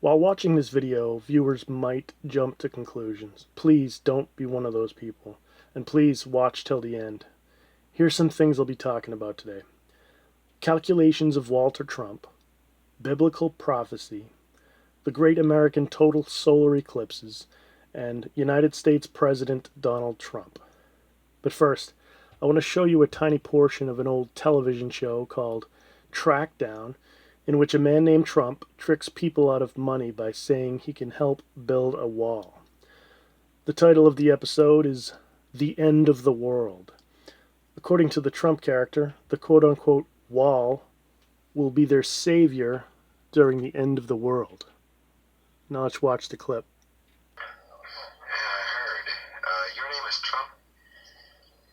While watching this video, viewers might jump to conclusions. Please don't be one of those people. And please watch till the end. Here's some things I'll be talking about today. Calculations of Walter Trump, biblical prophecy, the great American total solar eclipses, and United States President Donald Trump. But first, I want to show you a tiny portion of an old television show called Trackdown, in which a man named Trump tricks people out of money by saying he can help build a wall. The title of the episode is The End of the World. According to the Trump character, the quote-unquote wall will be their savior during the end of the world. Now let's watch the clip. Yeah, I heard. Your name is Trump?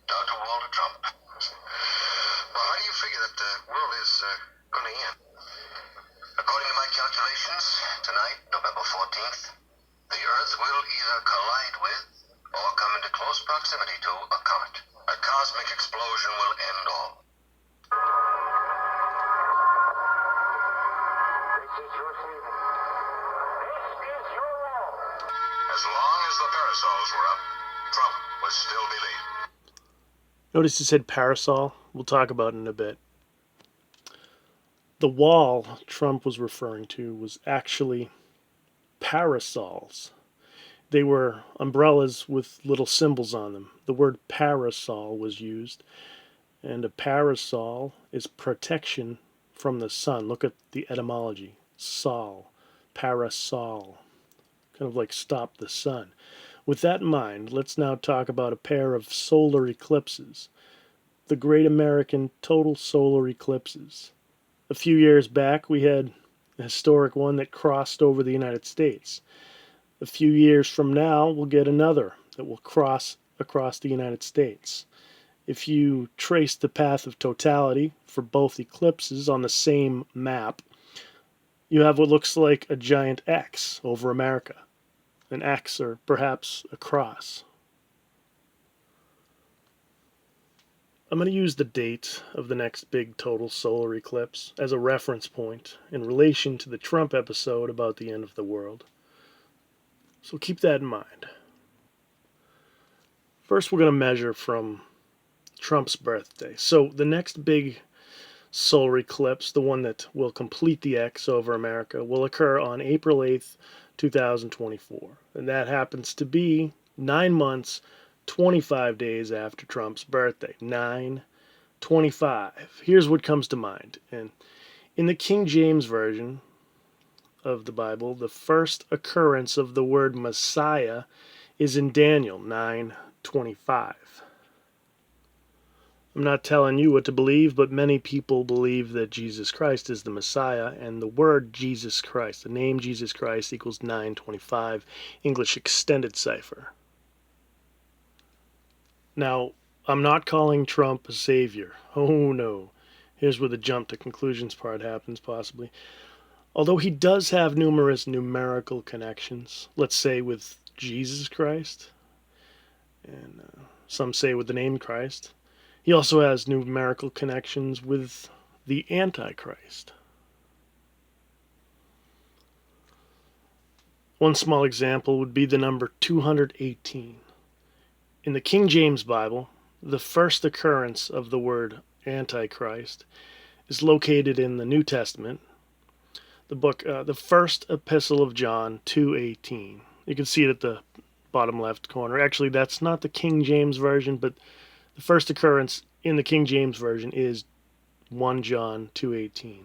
Dr. Walter Trump. Well, how do you figure that the world is going to end? According to my calculations, tonight, November 14th, the Earth will either collide with or come into close proximity to a comet. A cosmic explosion will end all. This is your season. This is your wall. As long as the parasols were up, Trump would still be leading. Notice he said parasol. We'll talk about it in a bit. The wall Trump was referring to was actually parasols. They were umbrellas with little symbols on them. The word parasol was used, and a parasol is protection from the sun. Look at the etymology. Sol, parasol, kind of like stop the sun. With that in mind, let's now talk about a pair of solar eclipses. The Great American Total Solar Eclipses. A few years back, we had a historic one that crossed over the United States. A few years from now, we'll get another that will cross across the United States. If you trace the path of totality for both eclipses on the same map, you have what looks like a giant X over America. An X or perhaps a cross. I'm going to use the date of the next big total solar eclipse as a reference point in relation to the Trump episode about the end of the world. So keep that in mind. First, we're going to measure from Trump's birthday. So the next big solar eclipse, the one that will complete the X over America, will occur on April 8th, 2024. And that happens to be 9 months, 25 days after Trump's birthday. 9/25. Here's what comes to mind. And in the King James Version of the Bible, the first occurrence of the word Messiah is in Daniel 9:25. I'm not telling you what to believe, but many people believe that Jesus Christ is the Messiah, and the word Jesus Christ, the name Jesus Christ, equals 925, English extended cipher. Now, I'm not calling Trump a savior. Oh no. Here's where the jump to conclusions part happens, possibly. Although he does have numerous numerical connections, let's say with Jesus Christ, and some say with the name Christ, he also has numerical connections with the Antichrist. One small example would be the number 218. In the King James Bible, the first occurrence of the word Antichrist is located in the New Testament, the book, the first epistle of John 2:18. You can see it at the bottom left corner. Actually, that's not the King James Version, but the first occurrence in the King James Version is 1 John 2:18.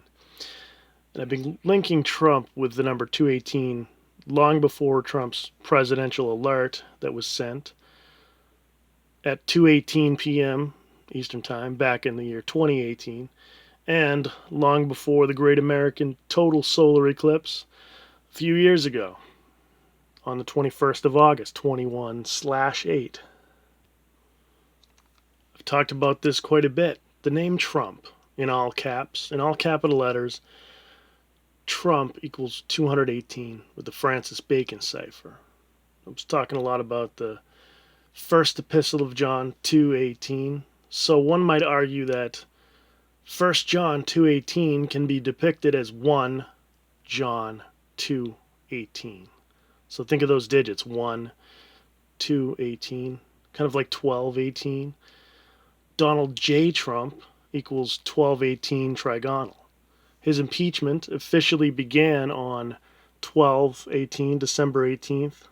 And I've been linking Trump with the number 218 long before Trump's presidential alert that was sent at 2:18 p.m. Eastern Time back in the year 2018, and long before the Great American Total Solar Eclipse a few years ago on the 21st of August, 21/8. I've talked about this quite a bit. The name Trump, in all caps, in all capital letters, Trump equals 218 with the Francis Bacon cipher. I was talking a lot about the first epistle of John 2:18. So one might argue that 1 John 2:18 can be depicted as 1 John 2 18. So think of those digits: 1, 2, 18, kind of like 12, 18. Donald J. Trump equals 1218 trigonal. His impeachment officially began on 12/18, December 18th.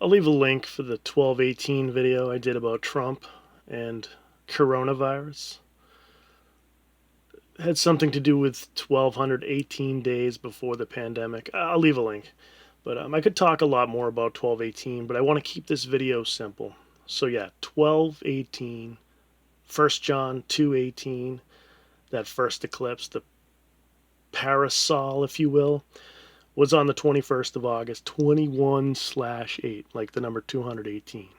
I'll leave a link for the 12/18 video I did about Trump and coronavirus. It had something to do with 1218 days before the pandemic. I'll leave a link. But I could talk a lot more about 12/18, but I want to keep this video simple. So yeah, 12/18, 1 John 2:18, that first eclipse, the parasol, if you will, was on the 21st of August, 21/8, like the number 218.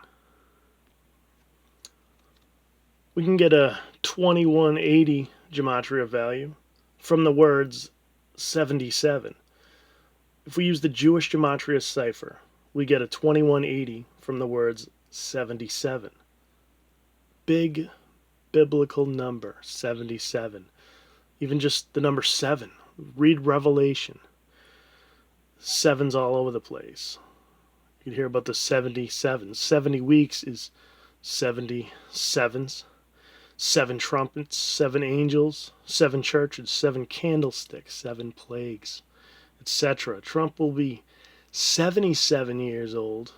We can get a 2180 gematria value from the words 77. If we use the Jewish gematria cipher, we get a 2180 from the words 77. Big biblical number, 77. Even just the number 7. Read Revelation. Sevens all over the place. You can hear about the 77. 70 weeks is 70 sevens. 7 trumpets, 7 angels, 7 churches, 7 candlesticks, 7 plagues, etc. Trump will be 77 years old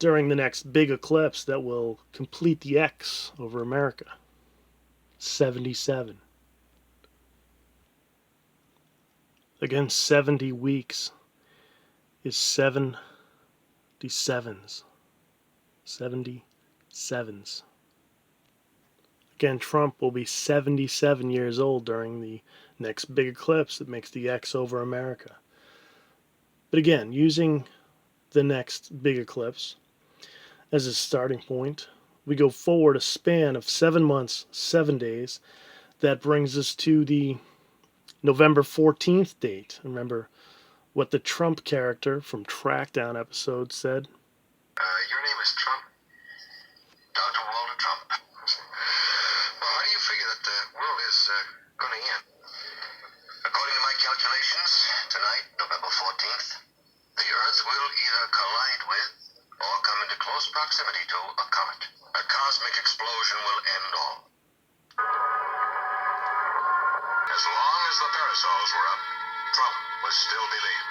during the next big eclipse that will complete the X over America. 77. Again, 70 weeks is 77s. 77s. Again, Trump will be 77 years old during the next big eclipse that makes the X over America. But again, using the next big eclipse as a starting point, we go forward a span of 7 months, 7 days. That brings us to the November 14th date. Remember what the Trump character from Trackdown episode said? Your name is Trump? Dr. Walter Trump. Well, how do you figure that the world is going to end? According to my calculations, tonight, November 14th, the Earth will either collide with or come into close proximity to a comet. A cosmic explosion will end all. As long as the parasols were up, Trump was still believed.